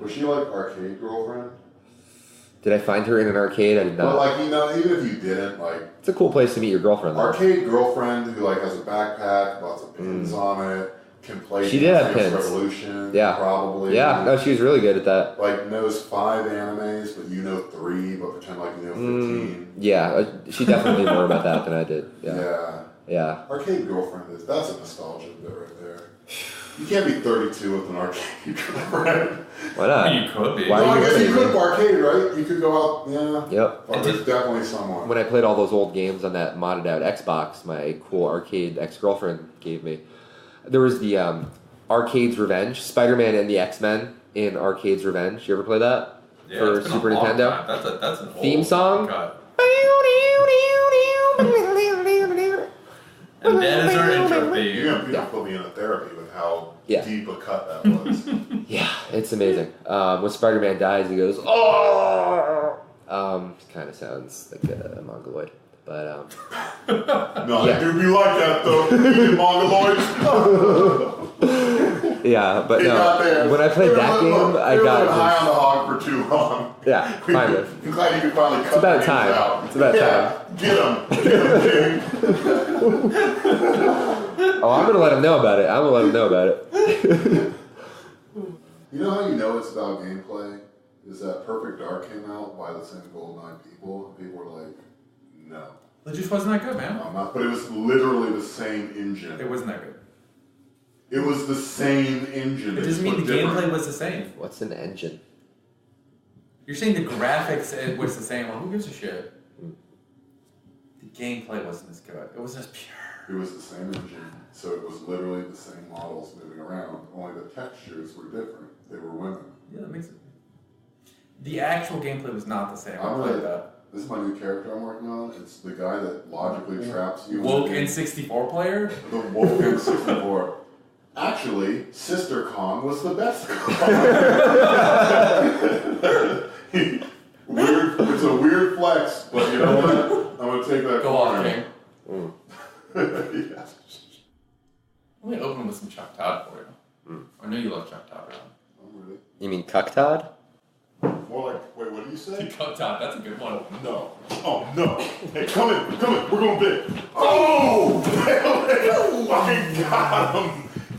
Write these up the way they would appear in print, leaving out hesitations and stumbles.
Was she like arcade girlfriend? Did I find her in an arcade? I did not. But like, you know, even if you didn't, like... It's a cool place to meet your girlfriend, though. Arcade girlfriend who like has a backpack, lots of pins on it, can play She did have pins. Revolution, yeah. probably. Yeah, no, she was really good at that. Like, knows 5 animes, but you know 3, but pretend like you know 15. Yeah, she definitely knew more about that than I did. Yeah. Arcade girlfriend that's a nostalgia bit right there. You can't be 32 with an arcade girlfriend. Why not? You could be. Well, I guess you could arcade, right? You could go out, yeah. Yep. Oh, there's definitely someone. When I played all those old games on that modded out Xbox, my cool arcade ex-girlfriend gave me. There was the Arcade's Revenge, Spider-Man and the X-Men in Arcade's Revenge. You ever play that? Yeah, for Super Nintendo? That's an theme old song. Cut. And that is our intro theme. You're gonna put me in a therapy with how deep a cut that was. Yeah, it's amazing. When Spider-Man dies, he goes, "Oh!" Kind of sounds like a mongoloid, but no, I do be like that though. Mongoloids. Yeah, but no. When I played that game, I got high on the hog for too long. Yeah, kind of. I'm glad you could finally cut It's about time. out. It's about time. Get him, King. Oh, I'm gonna let him know about it. You know how you know it's about gameplay? Is that Perfect Dark came out by the same Goldeneye people, and people were like, no. It just wasn't that good, man. But it was literally the same engine. It wasn't that good. It was the same engine. It doesn't mean the gameplay was the same. What's an engine? You're saying the graphics was the same. Well, who gives a shit? The gameplay wasn't as good. It wasn't as pure. It was the same engine, so it was literally the same models moving around. Only the textures were different. They were women. Yeah, that makes it. The actual gameplay was not the same. I played that. This is my new character I'm working on. It's the guy that logically traps you. Woke N64 player? The Woke N64. Actually, Sister Kong was the best Kong. It's a weird flex, but you know what? I'm going to take that. Go on, King. Yeah. Let me open with some Cuck Todd for you. I know you love Cuck Todd, right? Oh, really? You mean Cuck Todd? More like, wait, what did you say? Cuck Todd, that's a good one. No. Oh, no. Hey, come in. We're going big. Oh! Fucking got him.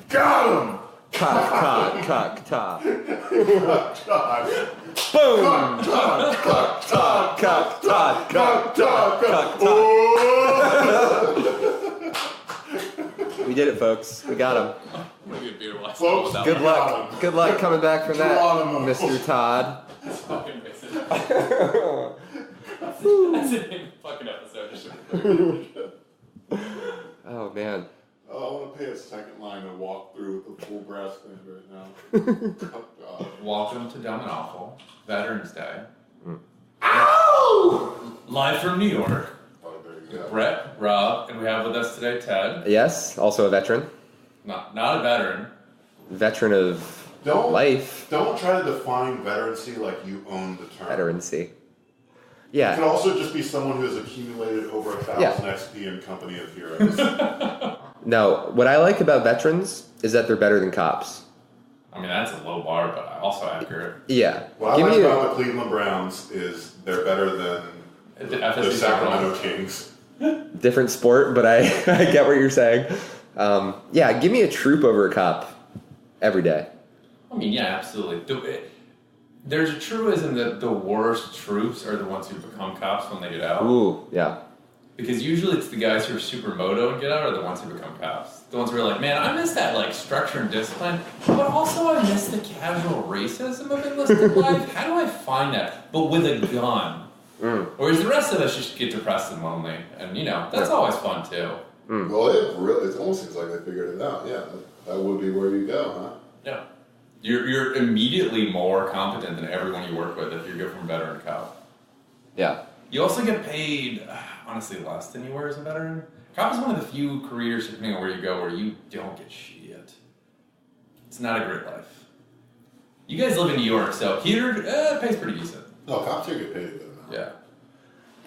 Got him. Cuck Todd. Cuck Todd. Boom! Cuck Todd. We did it, folks. We got him. Folks, Good luck. Good luck coming back from that, Mr. Todd. That's fucking basic. That's the name of the fucking episode. Oh, man. I want to pay a second line to walk through with the full brass band right now. Oh, Welcome to Dumb and Awful, Veterans Day. Ow! Live from New York. Oh, there you go. Brett, Rob, and we have with us today Ted. Yes, also a veteran. Not a veteran. Veteran of life. Don't try to define veterancy like you own the term. Veterancy. Yeah. It can also just be someone who has accumulated over 1,000 XP in Company of Heroes. No, what I like about veterans is that they're better than cops. I mean, that's a low bar, but also accurate. Yeah. What I like about the Cleveland Browns is they're better than the Sacramento Kings. Different sport, but I get what you're saying. Yeah, give me a troop over a cop every day. I mean, yeah, absolutely. There's a truism that the worst troops are the ones who become cops when they get out. Ooh, yeah. Because usually it's the guys who are super moto and get out are the ones who become cops. The ones who are like, man, I miss that like structure and discipline, but also I miss the casual racism of enlisted life. How do I find that? But with a gun. Whereas the rest of us just get depressed and lonely. And, you know, that's always fun, too. Well, it almost seems like they figured it out. Yeah, that would be where you go, huh? Yeah. You're immediately more competent than everyone you work with if you go from veteran to cop. Yeah. You also get paid, honestly, less than you were as a veteran. Cop is one of the few careers, depending on where you go, where you don't get shit. It's not a great life. You guys live in New York, so here, it pays pretty decent. No, cops here get paid a good amount. Yeah.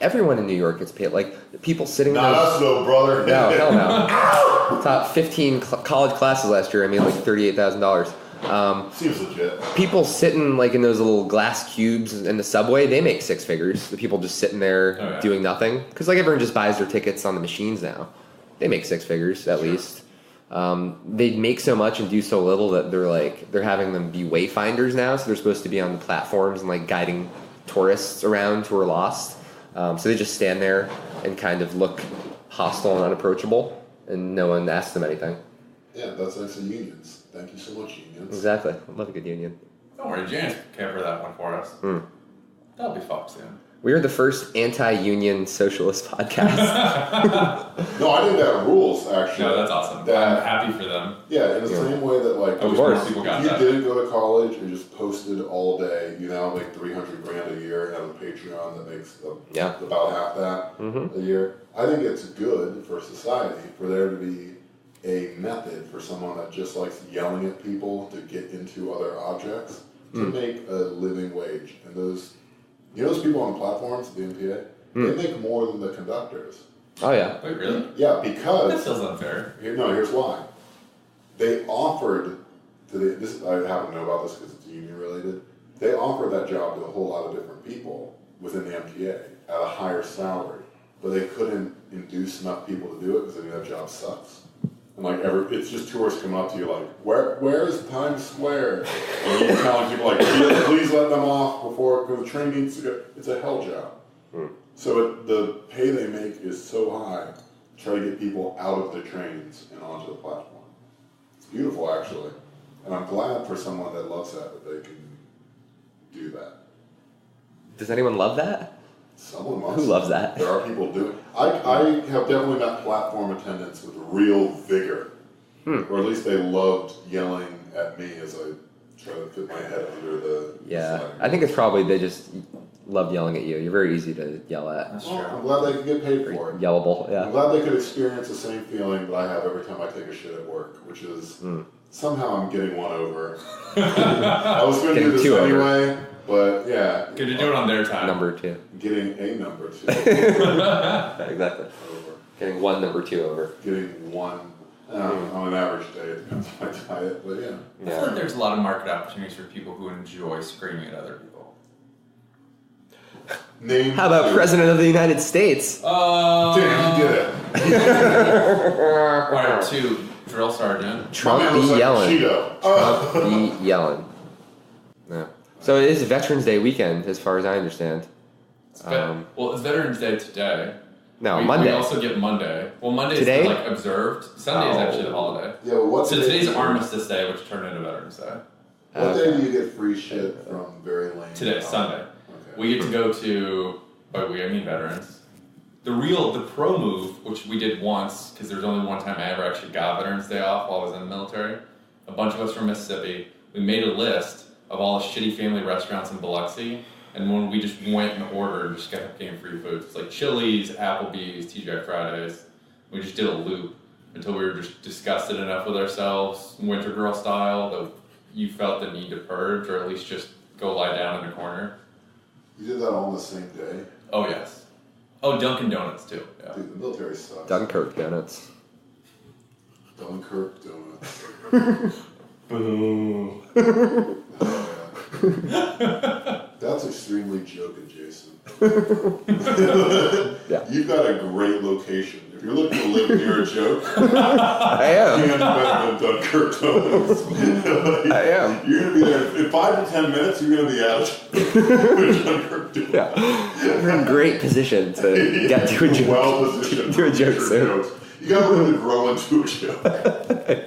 Everyone in New York gets paid. Like, the people sitting Not us, though, brother. No, hell no. Top 15 college classes last year, I made like $38,000. Seems legit. People sitting like in those little glass cubes in the subway, they make six figures. The people just sitting there doing nothing, because like everyone just buys their tickets on the machines now. They make six figures at least. They make so much and do so little that they're having them be wayfinders now. So they're supposed to be on the platforms and like guiding tourists around who are lost. So they just stand there and kind of look hostile and unapproachable, and no one asks them anything. Yeah, that's nice of unions. Thank you so much, unions. Exactly. I love a good union. Don't worry, James can cover that one for us. That'll be fucked soon. We are the first anti-union socialist podcast. No, I think that rules, actually. No, that's awesome. I'm happy for them. Yeah, in the same way that, like, Of course, people got if you that. didn't go to college and just posted all day, you know, like $300,000 a year and have a Patreon that makes about half that a year. I think it's good for society for there to be a method for someone that just likes yelling at people to get into other objects to make a living wage. And those, you know, those people on the platforms at the MPA, they make more than the conductors. Oh yeah. Wait, really? Yeah, because That feels unfair. here's why. They offered I happen to know about this because it's union related. They offered that job to a whole lot of different people within the MTA at a higher salary, but they couldn't induce enough people to do it because they knew that job sucks. And like it's just tourists coming up to you like, where's Times Square? And you're telling people like, please let them off before because the train needs to go. It's a hell job. So the pay they make is so high to try to get people out of the trains and onto the platform. It's beautiful, actually. And I'm glad for someone that loves that they can do that. Does anyone love that? Someone must. Who loves that? There are people doing. I have definitely met platform attendants with real vigor, or at least they loved yelling at me as I try to fit my head under the. Yeah, sliding I think it's probably they just love yelling at you. You're very easy to yell at. That's Well, true. I'm glad they could get paid Very for it. yellable. I'm Yeah. glad they could experience the same feeling that I have every time I take a shit at work, which is somehow I'm getting one over. I was going to do Getting this two over. anyway, but yeah. Good to do it on their time. Number two. Getting a number two Exactly. over. Getting one number two over. Getting one on an average day, it depends on my diet, but yeah. I feel like there's a lot of market opportunities for people who enjoy screaming at other people. Name How about two. President of the United States? Damn, he did it. Alright, 2, drill sergeant. Trump My man looks be like yelling. Cheeto. Trump be yelling. Yeah. So it is Veterans Day weekend, as far as I understand. Well, it's Veterans Day today. No, we Monday. We also get Monday. Well, Monday Today? is like observed. Sunday is actually the holiday. Yeah, but what's So the today's day- Armistice Day, which turned into Veterans Day. What day do you get free shit from very lame? Today, Sunday. Okay. We get to go to, by we I mean veterans. The pro move, which we did once, because there was only one time I ever actually got Veterans Day off while I was in the military. A bunch of us from Mississippi, we made a list of all the shitty family restaurants in Biloxi, and when we just went in order and just kept getting free food. It's like Chili's, Applebee's, TGI Fridays. We just did a loop until we were just disgusted enough with ourselves, winter girl style, that you felt the need to purge, or at least just go lie down in a corner. You did that all on the same day? Oh, yes. Oh, Dunkin' Donuts, too. Yeah. Dude, the military sucks. Dunkirk donuts. Dunkirk donuts. Boom. That's extremely joke adjacent. Yeah. You've got a great location. If you're looking to live near a joke, I am. you can't do better than Dunkirk donuts. I am. You're gonna be there in 5 to 10 minutes. You're gonna be out with Dunkirk donuts. Yeah. We're in great position to get to a joke. Well positioned. To a joke for soon. jokes. You gotta learn to grow into a joke.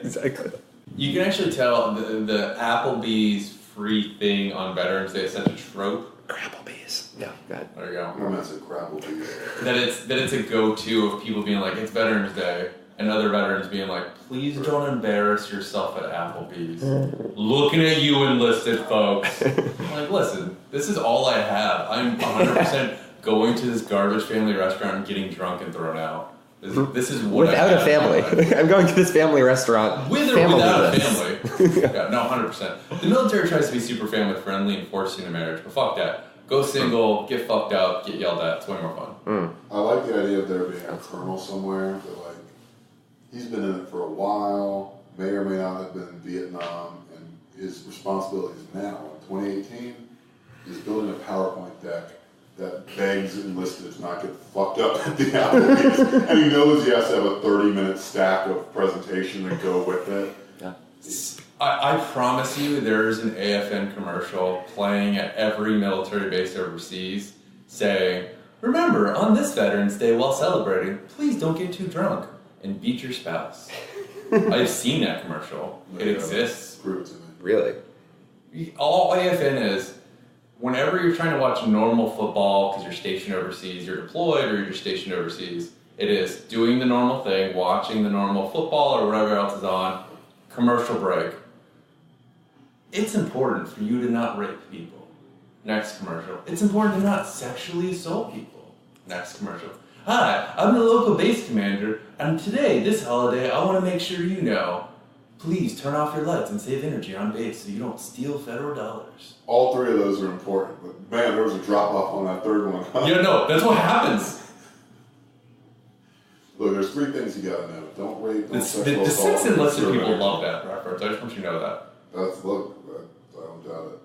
Exactly. You can actually tell the Applebee's free thing on Veterans Day is such a trope. Applebee's. Yeah, go ahead. There you go. I'm gonna say Crapplebee's. That it's a go-to of people being like, it's Veterans Day, and other veterans being like, please don't embarrass yourself at Applebee's. Looking at you, enlisted folks. I'm like, listen, this is all I have. I'm 100% going to this garbage family restaurant and getting drunk and thrown out. This is what Without I a have in my family. life. I'm going to this family restaurant. With or Family without a list. family. Yeah, no, 100%. The military tries to be super family friendly and forcing a marriage, but fuck that. Go single, get fucked up, get yelled at. It's way more fun. I like the idea of there being a colonel somewhere that, like, he's been in it for a while, may or may not have been in Vietnam, and his responsibilities now in 2018 is building a PowerPoint deck that begs enlisted to not get fucked up at the Applebee's. And he knows he has to have a 30-minute stack of presentation and go with it. Yeah. I promise you there's an AFN commercial playing at every military base overseas saying, remember, on this Veterans Day while celebrating, please don't get too drunk and beat your spouse. I've seen that commercial. It exists. Prove it to me. Really? All AFN is, whenever you're trying to watch normal football because you're stationed overseas, you're deployed or you're stationed overseas, it is doing the normal thing, watching the normal football or whatever else is on, commercial break. It's important for you to not rape people. Next commercial. It's important to not sexually assault people. Next commercial. Hi, I'm the local base commander, and today, this holiday, I want to make sure you know, please turn off your lights and save energy on base so you don't steal federal dollars. All three of those are important, but man, there was a drop off on that third one. Yeah, no, that's what happens. Look, there's three things you gotta know. Don't rape, don't The sexual assault. six enlisted people love that reference. I just want you to know that. I don't doubt it.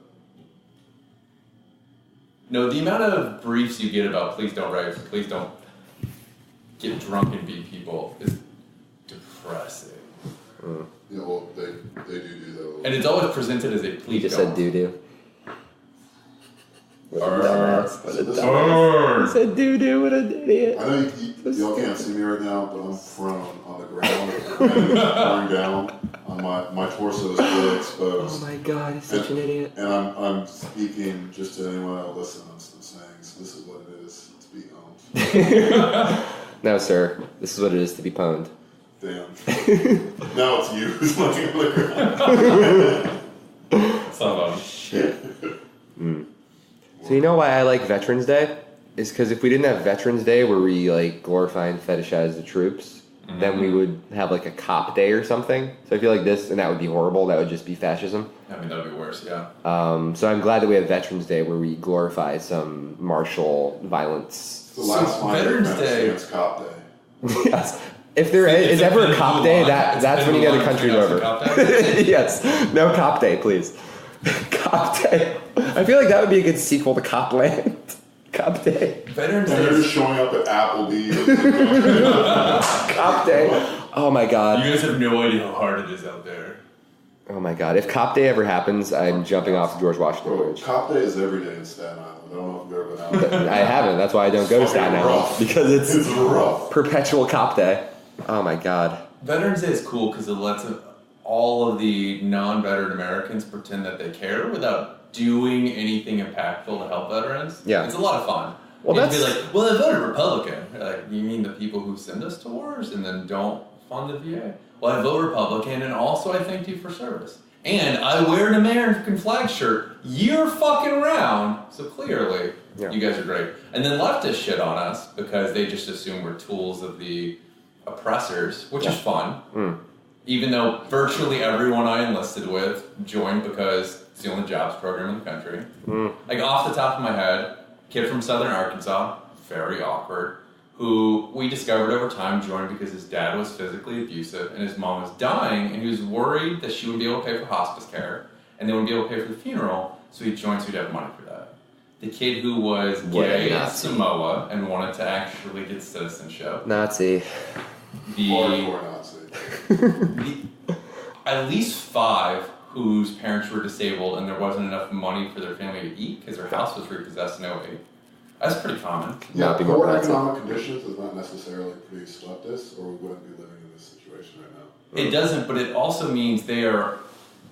No, the amount of briefs you get about please don't rape, please don't get drunk and beat people is depressing. Yeah, well, they do that a little. And it's always presented as a please He just don't. said doo-doo. What a Arr. dumbass. What a So this- dumbass. He said doo-doo, what an idiot. I know y'all can't see me right now, but I'm prone on the ground and lying down. My torso is fully exposed. Oh my god, he's such an idiot. And I'm speaking just to anyone that'll listen. I'm saying, so this is what it is to be owned. No, sir. This is what it is to be pwned. Damn. Now it's you who's lying on the ground. Some of them. Shit. So you know why I like Veterans Day? Is because if we didn't have Veterans Day where we like glorify and fetishize the troops, then we would have like a cop day or something. So I feel like this, and that would be horrible. That would just be fascism. I mean, that would be worse, yeah. So I'm glad that we have Veterans Day where we glorify some martial violence. It's the last So line of Veterans defense Day- against Cop Day. Yes. If there is ever a cop day, that's when you get a country over. Yes. No cop day, please. Cop day. I feel like that would be a good sequel to Copland. Cop day. Veterans And they're Day. just showing up at Applebee's. Cop day. Oh my god. You guys have no idea how hard it is out there. Oh my god. If Cop Day ever happens, I'm jumping off the George Washington Bro, Bridge. Cop Day is every day in Staten Island. I don't know if you've ever been out there. I haven't. That's why I don't go to Staten Fucking Island. rough. Because It's it's rough. perpetual Cop Day. Oh my god. Veterans Day is cool because it lets all of the non-veteran Americans pretend that they care without doing anything impactful to help veterans. Yeah. It's a lot of fun. Well, You can be that's- like, well, I voted Republican. Like, you mean the people who send us to wars and then don't fund the VA? Well, I vote Republican, and also I thanked you for service. And I wear an American flag shirt year fucking round, so clearly Yeah. you guys are great. And then leftists shit on us because they just assume we're tools of the oppressors, which is fun. Even though virtually everyone I enlisted with joined because it's the only jobs program in the country. Like off the top of my head, kid from southern Arkansas, very awkward, who we discovered over time joined because his dad was physically abusive and his mom was dying, and he was worried that she wouldn't be able to pay for hospice care and they wouldn't be able to pay for the funeral, so he joined so he'd have money for that. The kid who was What a gay in Nazi. Samoa and wanted to actually get citizenship. Nazi. The Hardcore Nazi. at least 5 whose parents were disabled and there wasn't enough money for their family to eat because their house was repossessed in 08. That's pretty common. Yeah, Not be more poor passive. economic conditions does not necessarily produce leftists, or we wouldn't be living in this situation right now. It doesn't, but it also means they are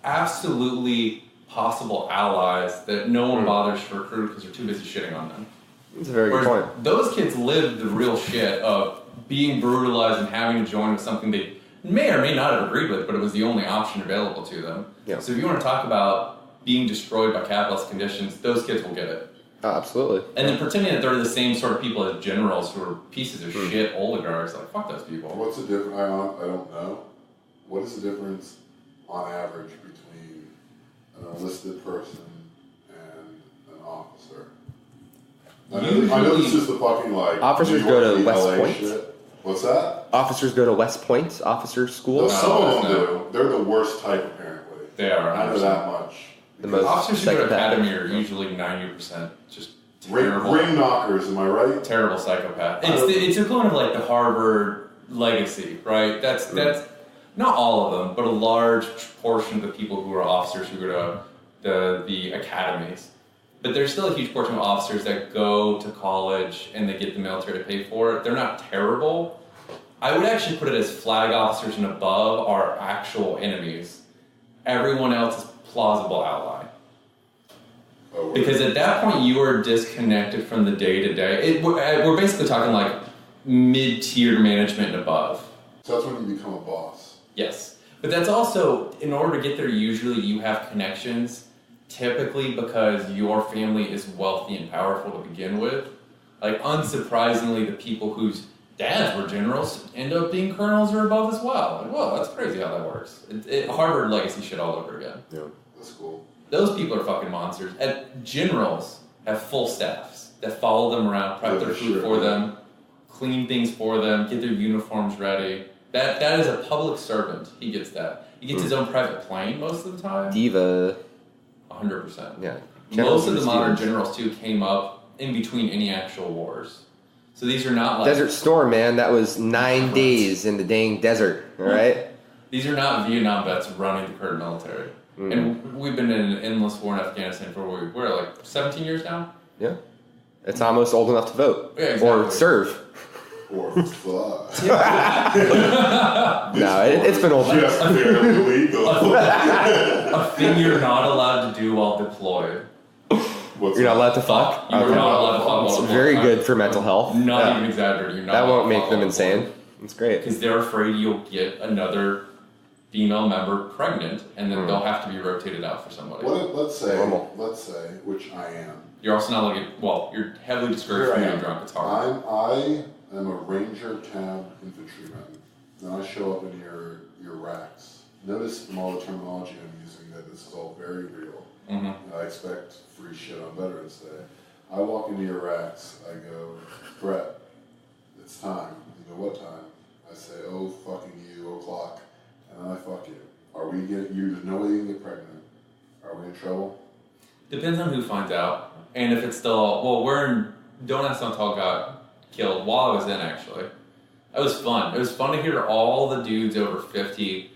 absolutely possible allies that no one bothers to recruit because they're too busy shitting on them. That's a very good Whereas point. those kids lived the real shit of being brutalized and having to join with something they may or may not have agreed with, but it was the only option available to them. Yeah. So if you want to talk about being destroyed by capitalist conditions, those kids will get it. Oh, absolutely. And then pretending that they're the same sort of people as generals who are pieces of shit oligarchs, like, fuck those people. What's the difference? I don't know. What is the difference on average between an enlisted person and an officer? I know this is the fucking like. Officers New York go to v. West LA Point? shit. What's that? Officers go to West Point, officer school. Well, some of them no. do. They're the worst type, apparently. They are. I know that much. The most Officers who go to psychopathic. academy are usually 90% just Ring terrible. knockers, am I right? Terrible psychopath. It's equivalent of like the Harvard legacy, right? That's not all of them, but a large portion of the people who are officers who go to the academies. But there's still a huge portion of officers that go to college and they get the military to pay for it. They're not terrible. I would actually put it as flag officers and above are actual enemies. Everyone else is plausible ally. Oh, Because at that point you are disconnected from the day-to-day. We're basically talking like mid-tier management and above. so that's when you become a boss. Yes. But that's also, in order to get there, usually you have connections, typically because your family is wealthy and powerful to begin with. Like, unsurprisingly, the people whose dads were generals end up being colonels or above as well. Like, whoa, that's crazy how that works. Harvard legacy shit all over again. Yeah. That's cool. Those people are fucking monsters. Generals have full staffs that follow them around, prep their food for them, clean things for them, get their uniforms ready. That is a public servant. He gets that. He gets his own private plane most of the time. Diva. 100%. Yeah. Most of the modern Stevens. generals too came up in between any actual wars. So these are not like Desert Storm, man. That was 9 days in the dang desert. All right. these are not Vietnam vets running the current military. And we've been in an endless war in Afghanistan for we're like 17 years now. Yeah. It's almost old enough to vote Yeah, exactly. or serve. Or fuck. No, it's been old. Just barely legal. A thing you're not allowed to do while deployed. What's You're not that? allowed to fuck. You're Okay. not allowed to fuck while It's deployed. very good for mental health. Not Yeah. even exaggerating. You're not That allowed won't to make fuck them while insane. deployed. It's great. Because they're afraid you'll get another female member pregnant, and then they'll have to be rotated out for somebody. Let's say, Normal. which I am. You're also not looking. Well, you're heavily discouraged from Here I getting am. drunk. It's hard. I am a Ranger Tab infantryman. Then I show up in your racks. Notice from all the terminology I'm using that this is all very real. Mm-hmm. I expect free shit on Veterans Day. I walk into your racks, I go, Brett, it's time. You go, what time? I say, oh, fucking you, o'clock. And then I fuck you. There's no way you can get pregnant. Are we in trouble? Depends on who finds out, and if it's still. Well, Don't Ask, Don't Tell got killed while I was in. Actually, it was fun. It was fun to hear all the dudes over 50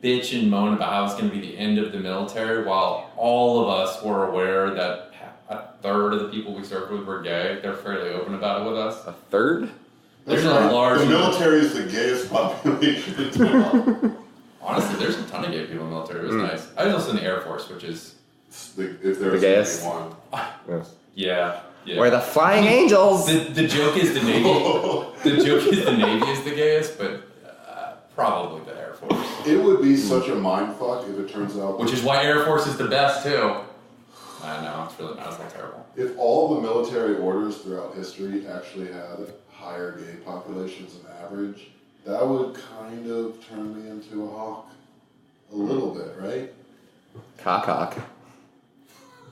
bitch and moan about how it's going to be the end of the military, while all of us were aware that a third of the people we served with were gay. They're fairly open about it with us. A third? There's That's a right. large. The military is the gayest population in the world. Honestly, there's a ton of gay people in the military. It was nice. I was also in the Air Force, which is If there's gayest? one. Yes. yeah. We're the Flying Angels. The joke is the Navy. The joke is the Navy is the gayest, but probably the Air Force. It would be such a mindfuck if it turns out. Which is why Air Force is the best too. I know, it's really not. It's not terrible. If all the military orders throughout history actually had higher gay populations than average, that would kind of turn me into a hawk. A little bit, right? Cock.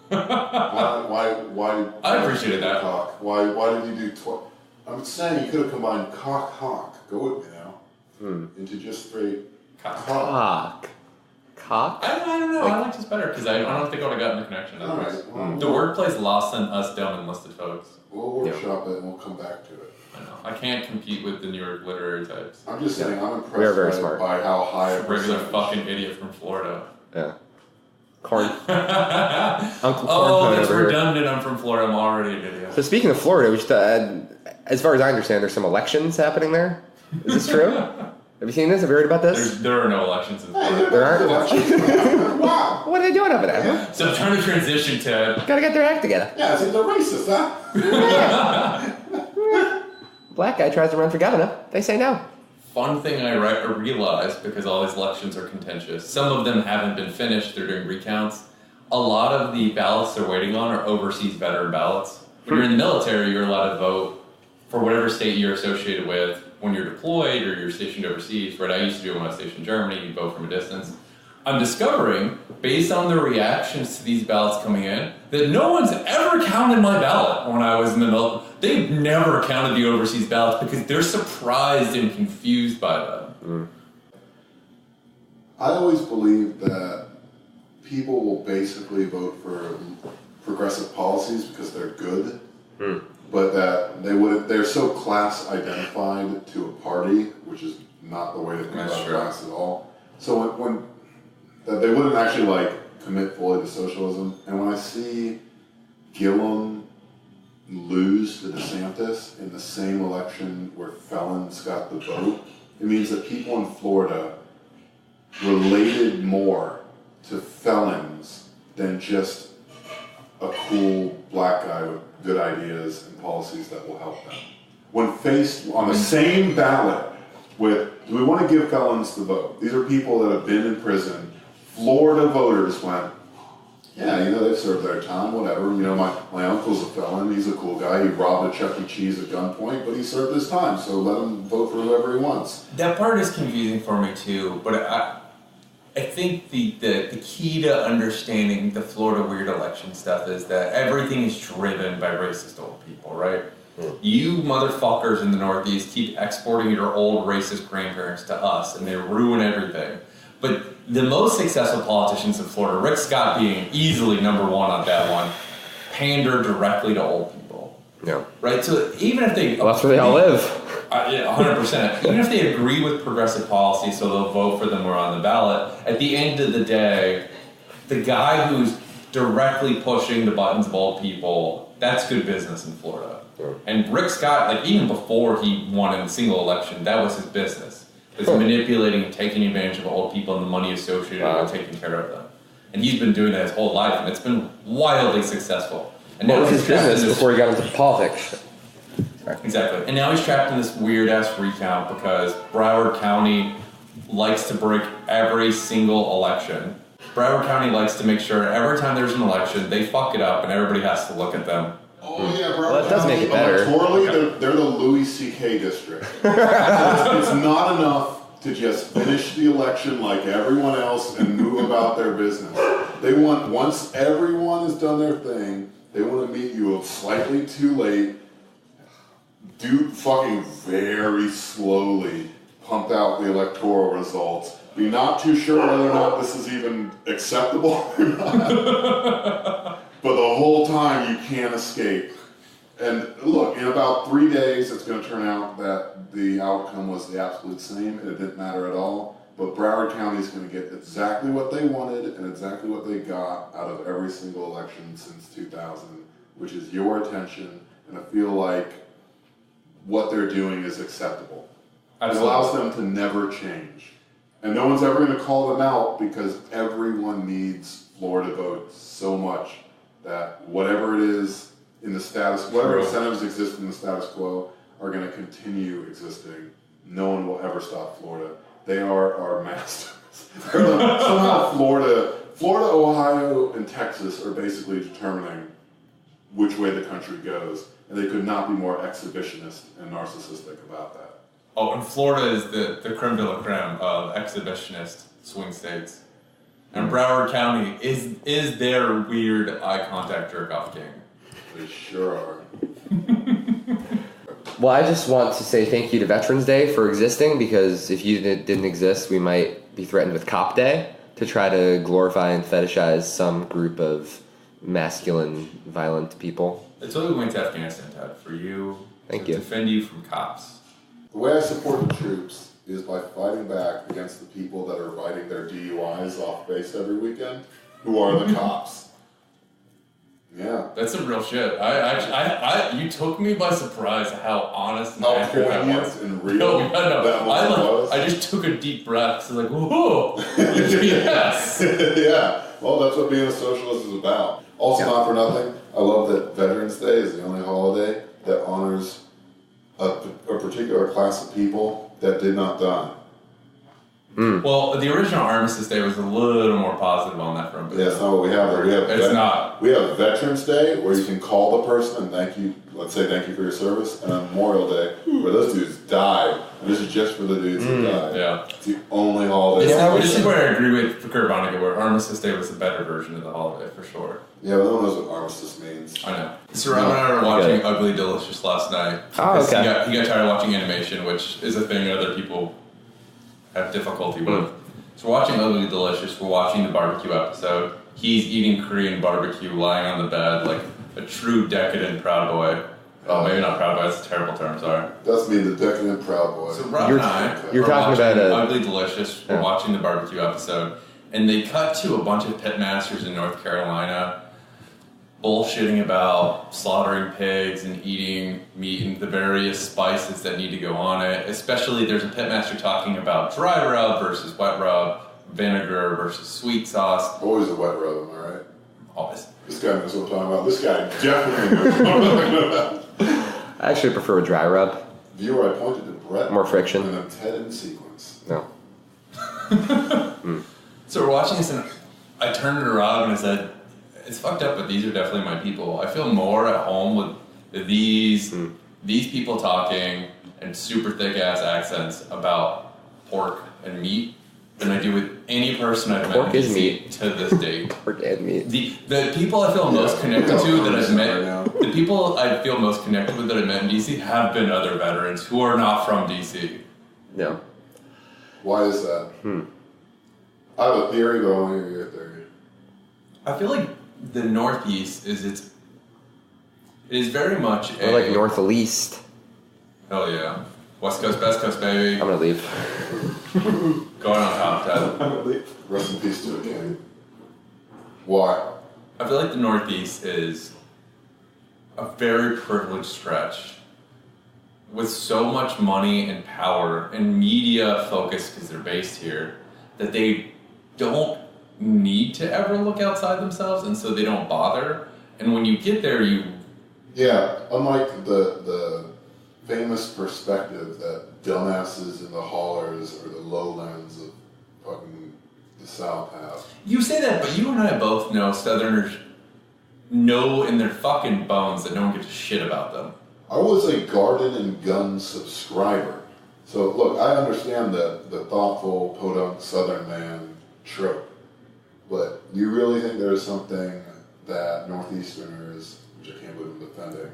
Why I appreciated that. Cock? Why did you do I'm saying you could have combined cock, hawk, go with me now, into just straight Cock. cock. Cock? I don't know. I like this better because I don't think I would have gotten the connection. All Otherwise. right, well, The wordplay's lost on us dumb enlisted folks. we'll workshop it and we'll come back to it. I know. I can't compete with the New York literary types. I'm just saying I'm We are impressed very by, smart. by how high a Regular percentage- fucking idiot from Florida. Yeah. Corn. Uncle Corn Oh, Pone that's over here. redundant. I'm from Florida. I'm already an idiot. So speaking of Florida, we should, as far as I understand, there's some elections happening there. Is this true? Have you seen this? Have you heard about this? There are no elections in Hey, Florida. There aren't? Wow. What are they doing over there? Huh? So I'm trying to transition, Ted. Gotta get their act together. Yeah, see, they're racist, huh? Black guy tries to run for governor. They say no. Fun thing I realized, because all these elections are contentious, some of them haven't been finished, they're doing recounts. A lot of the ballots they're waiting on are overseas veteran ballots. When you're in the military, you're allowed to vote for whatever state you're associated with when you're deployed or you're stationed overseas. Right? I used to do it when I was stationed in Germany, you vote from a distance. I'm discovering, based on the reactions to these ballots coming in, that no one's ever counted my ballot when I was in the military. They've never counted the overseas ballots because they're surprised and confused by them. I always believed that people will basically vote for progressive policies because they're good, but that they're so class identified to a party, which is not the way to think about class at all. So when that they wouldn't actually like commit fully to socialism. And when I see Gillum lose to DeSantis in the same election where felons got the vote, it means that people in Florida related more to felons than just a cool black guy with good ideas and policies that will help them. When faced on the same ballot with, do we want to give felons the vote? These are people that have been in prison. Florida voters went, yeah, they've served their time, whatever. My uncle's a felon, he's a cool guy, he robbed a Chuck E. Cheese at gunpoint, but he served his time, so let him vote for whoever he wants. That part is confusing for me too, but I think the key to understanding the Florida weird election stuff is that everything is driven by racist old people, right? You motherfuckers in the Northeast keep exporting your old racist grandparents to us, and they ruin everything. But the most successful politicians in Florida, Rick Scott being easily number one on that one, pander directly to old people. Yeah. Right? So even if they... Well, that's where they all live. Yeah, 100%. Even if they agree with progressive policy, so they'll vote for them or on the ballot, at the end of the day, the guy who's directly pushing the buttons of old people, that's good business in Florida. Yeah. And Rick Scott, even before he won in a single election, that was his business. It's manipulating and taking advantage of old people and the money associated with taking care of them. And he's been doing that his whole life, and it's been wildly successful. And what was his business before he got into politics? Exactly. And now he's trapped in this weird-ass recount because Broward County likes to break every single election. Broward County likes to make sure every time there's an election, they fuck it up and everybody has to look at them. Oh yeah, Broward well, that does make it better. Electorally, they're the Louis C.K. district. It's not enough to just finish the election like everyone else and move about their business. They want, once everyone has done their thing, they want to meet you slightly too late, do fucking very slowly pump out the electoral results, be not too sure whether or not this is even acceptable or not. But the whole time you can't escape. And look, in about 3 days, it's going to turn out that the outcome was the absolute same, and it didn't matter at all. But Broward County is going to get exactly what they wanted and exactly what they got out of every single election since 2000, which is your attention. And I feel like what they're doing is acceptable. It allows them to never change. And no one's ever going to call them out because everyone needs Florida votes so much that whatever it is in the status, whatever incentives exist in the status quo are going to continue existing. No one will ever stop Florida. They are our masters. Somehow Florida, Ohio, and Texas are basically determining which way the country goes. And they could not be more exhibitionist and narcissistic about that. Oh, and Florida is the creme de la creme of exhibitionist swing states. And Broward County is their weird eye contact jerk-off king. They sure are. Well, I just want to say thank you to Veterans Day for existing, because if you didn't exist, we might be threatened with Cop Day to try to glorify and fetishize some group of masculine, violent people. That's why we went to Afghanistan, Todd, for you to defend you from cops. The way I support the troops is by fighting back against the people that are writing their DUIs off base every weekend, who are the cops. Yeah. That's some real shit. You took me by surprise how honest and accurate that was. And real no. I just took a deep breath. So like, whoa, yes. Yeah. Well, that's what being a socialist is about. Also, not for nothing, I love that Veterans Day is the only holiday that honors a particular class of people that did not die. Well, the original Armistice Day was a little more positive on that front. Yeah, that's not what we have. We have Veterans Day, where you can call the person and thank you for your service, and Memorial Day, where those dudes died. And this is just for the dudes who died. Yeah. It's the only holiday. This is where I agree with Kurt Vonnegut, where Armistice Day was the better version of the holiday, for sure. Yeah, but no one knows what armistice means. I know. So Rob and I were watching Ugly Delicious last night. Oh, okay. He got tired of watching animation, which is a thing other people have difficulty with. So we're watching Ugly Delicious, we're watching the barbecue episode. He's eating Korean barbecue, lying on the bed like a true decadent proud boy. Oh, maybe not proud boy, that's a terrible term, sorry. That's me, the decadent proud boy. So Rob and I you're are talking watching about Ugly Delicious, we're watching the barbecue episode, and they cut to a bunch of pitmasters in North Carolina bullshitting about slaughtering pigs and eating meat and the various spices that need to go on it. Especially there's a pitmaster talking about dry rub versus wet rub, vinegar versus sweet sauce. Always a wet rub, am I right? Always. This guy knows what I'm talking about. This guy definitely knows what I'm talking about. I actually prefer a dry rub. Viewer, I pointed to Brett. More friction. And then Ted in sequence. No. So we're watching this and I turned to Rob and I said, it's fucked up, but these are definitely my people. I feel more at home with these people talking and super thick ass accents about pork and meat than I do with any person I've met in DC to this date. Pork and meat. The people I feel most connected to that I've met, the people I feel most connected with that I've met in DC have been other veterans who are not from DC. No. Why is that? I have a theory, but I want to hear your theory. I feel like the Northeast it is very much Or like North-East. Hell yeah. West Coast, Best Coast, baby. I'm gonna leave. Going on top, Ted. I'm gonna leave. Rest in peace to the king. Why? I feel like the Northeast is a very privileged stretch with so much money and power and media focus because they're based here that they don't need to ever look outside themselves, and so they don't bother. And when you get there, Yeah, unlike the famous perspective that dumbasses in the hollers or the lowlands of fucking the South have. You say that, but you and I both know Southerners know in their fucking bones that no one gives a shit about them. I was a Garden and Gun subscriber. So look, I understand the thoughtful, podunk Southern man trope. But you really think there's something that Northeasterners, which I can't believe I'm defending,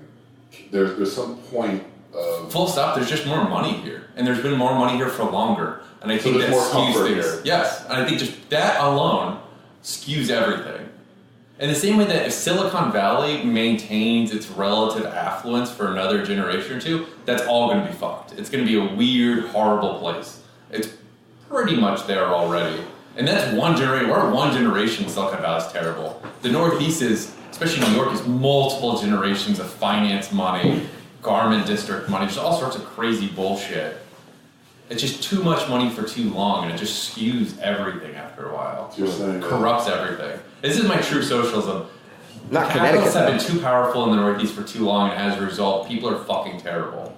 there's some point of... Full stop, there's just more money here. And there's been more money here for longer. And I think that more skews comfort things. here. Yes, and I think just that alone skews everything. In the same way that if Silicon Valley maintains its relative affluence for another generation or two, that's all going to be fucked. It's going to be a weird, horrible place. It's pretty much there already. And that's one generation. We're one generation. Silicon Valley is terrible. The Northeast is, especially New York, is multiple generations of finance money, garment district money, just all sorts of crazy bullshit. It's just too much money for too long, and it just skews everything after a while. You're saying corrupts everything. This is my true socialism. Not Capitalists have Connecticut. been too powerful in the Northeast for too long, and as a result, people are fucking terrible.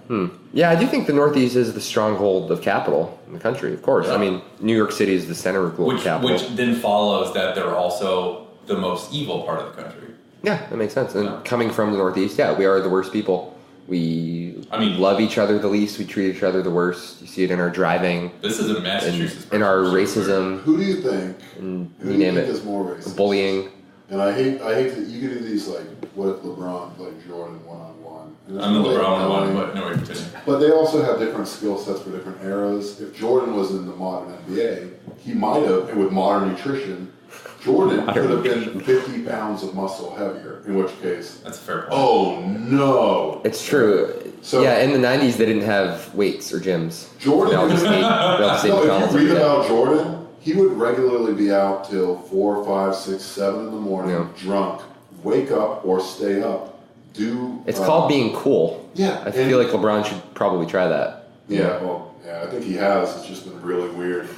Yeah, I do think the Northeast is the stronghold of capital in the country, of course. Yeah. I mean, New York City is the center of global capital. Which then follows that they're also the most evil part of the country. Yeah, that makes sense. And coming from the Northeast, yeah, we are the worst people. We love each other the least. We treat each other the worst. You see it in our driving. This is a Massachusetts. In our racism. Who do you think? And Who you do you name think it. is more racist? Bullying. And I hate that you could do these like, what if LeBron played Jordan one-on-one? I'm the LeBron one, but no way to continue. But they also have different skill sets for different eras. If Jordan was in the modern NBA, he might have, and with modern nutrition, Jordan could have been 50 pounds of muscle heavier, in which case... That's a fair point. Oh, no! It's true. So, yeah, in the 90s, they didn't have weights or gyms. Jordan... They all just ate No, McDonald's if you every read day. about Jordan, he would regularly be out till 4, 5, 6, 7 in the morning, drunk, wake up or stay up, do... It's called being cool. Yeah. I feel like LeBron should probably try that. Yeah, well, yeah, I think he has. It's just been really weird.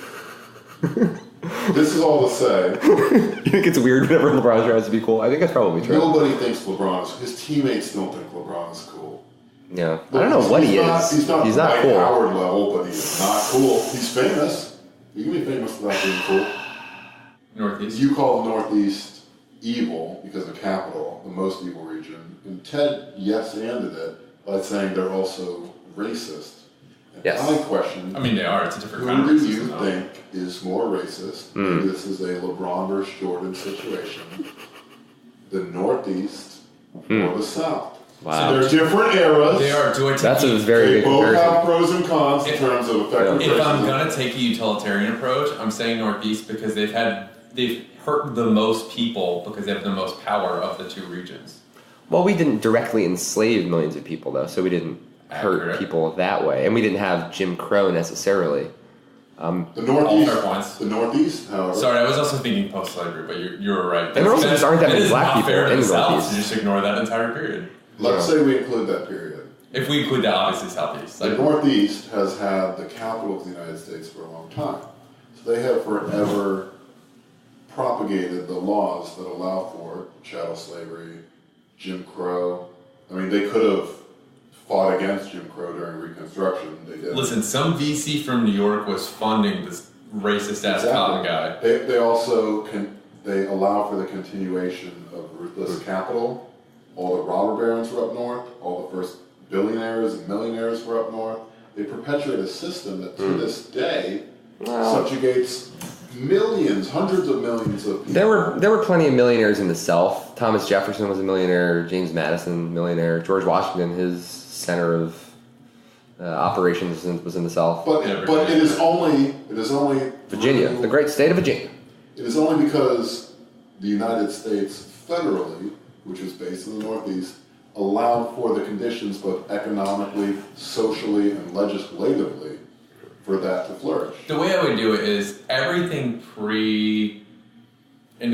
This is all to say, You think it's weird whenever LeBron tries to be cool? I think that's probably true. nobody thinks LeBron is... His teammates don't think LeBron is cool. Yeah. Look, I don't know what he is. He's not not cool. Howard level, but he's not cool. He's famous. You can be famous without being cool. Northeast. You call the Northeast evil because of capital, the most evil region. And Ted yes-anded it by saying they're also racist. And Yes. I question, I mean, they are. It's a different kind who of do you racism, though. think is more racist? Maybe this is a LeBron versus Jordan situation. The Northeast or the South? Wow. They're different eras. They are. Do I take That's you, a very They good both comparison. have pros and cons in terms of effective If I'm racism. gonna take a utilitarian approach, I'm saying Northeast because they've hurt the most people because they have the most power of the two regions. Well, we didn't directly enslave millions of people, though, so we didn't hurt Accurate. people that way. And we didn't have Jim Crow necessarily. The All fair points. Northeast, however, Sorry, I was also thinking post-slavery, but you were right. And there also just aren't that many is black not people fair to in the the South Northeast. to just ignore that entire period. Let's say we include that period. If we include that, obviously Southeast. The Northeast has had the capital of the United States for a long time. So they have forever propagated the laws that allow for chattel slavery, Jim Crow. I mean, they could have fought against Jim Crow during Reconstruction. They didn't. Listen, some VC from New York was funding this racist-ass cotton guy. They also they allow for the continuation of ruthless capital. All the robber barons were up north. All the first billionaires and millionaires were up north. They perpetuate a system that to this day subjugates millions, hundreds of millions of people. There were plenty of millionaires in the South. Thomas Jefferson was a millionaire. James Madison, millionaire. George Washington, his center of operations was in the South. But it is only Virginia, the great state of Virginia. It is only because the United States federally, which is based in the Northeast, allowed for the conditions both economically, socially, and legislatively for that to flourish. The way I would do it is everything pre-end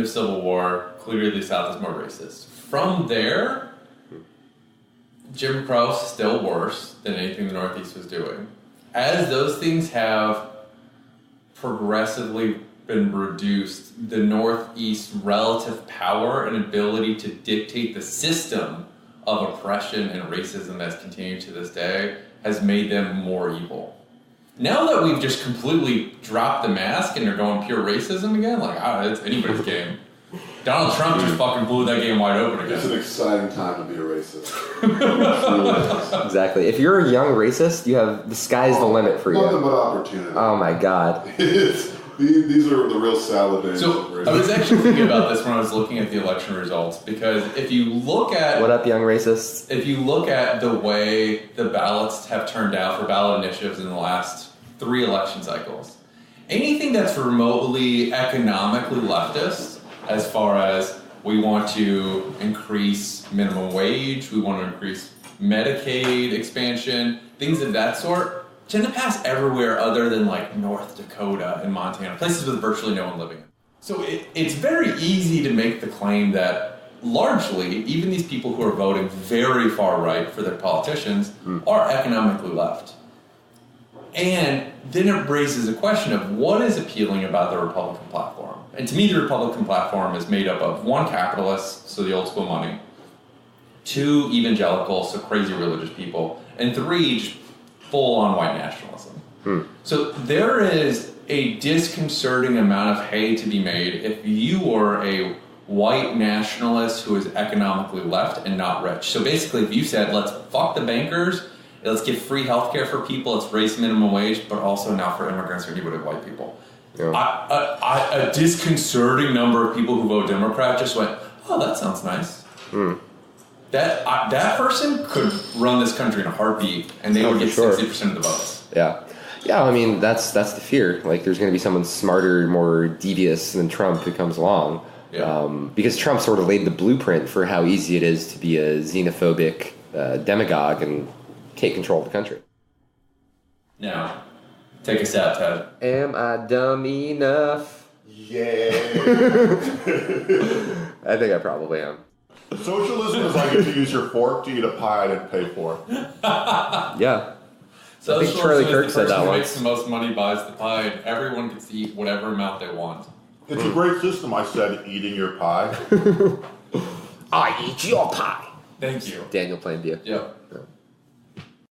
of Civil War, clearly the South is more racist. From there, Jim Crow's still worse than anything the Northeast was doing. As those things have progressively been reduced, the Northeast's relative power and ability to dictate the system of oppression and racism that's continued to this day has made them more evil. Now that we've just completely dropped the mask and they're going pure racism again, it's anybody's game. Donald Trump just fucking blew that game wide open again. It's an exciting time to be a racist. Exactly. If you're a young racist, you have the sky's the limit for you. Nothing but opportunity. Oh my God. These are the real salad days. So I was actually thinking about this when I was looking at the election results, because if you look at What up, young racists? If you look at the way the ballots have turned out for ballot initiatives in the last 3 election cycles, anything that's remotely economically leftist, as far as we want to increase minimum wage, we want to increase Medicaid expansion, things of that sort, tend to pass everywhere other than North Dakota and Montana, places with virtually no one living in. So it's very easy to make the claim that largely, even these people who are voting very far right for their politicians are economically left. And then it raises a question of what is appealing about the Republican platform. And to me, the Republican platform is made up of 1, capitalists, so the old school money, 2, evangelicals, so crazy religious people, and 3, just full-on white nationalism. So there is a disconcerting amount of hay to be made if you are a white nationalist who is economically left and not rich. So basically, if you said, let's fuck the bankers, let's give free healthcare for people, let's raise minimum wage, but also not for immigrants or anybody white people. Yeah. A disconcerting number of people who vote Democrat just went, oh, that sounds nice. That person could run this country in a heartbeat, and they would get 60% of the votes. Yeah. I mean, that's the fear. There's going to be someone smarter, more devious than Trump who comes along. Yeah. Because Trump sort of laid the blueprint for how easy it is to be a xenophobic demagogue and take control of the country. Now, take a stab, Ted. Am I dumb enough? Yeah. I think I probably am. Socialism is like if you use your fork to eat a pie I didn't pay for. Yeah. So I think Charlie Kirk said that who once. makes the most money buys the pie, and everyone gets to eat whatever amount they want. It's a great system, I said, eating your pie. I eat your pie. Thank you. Daniel Plainview. Yep.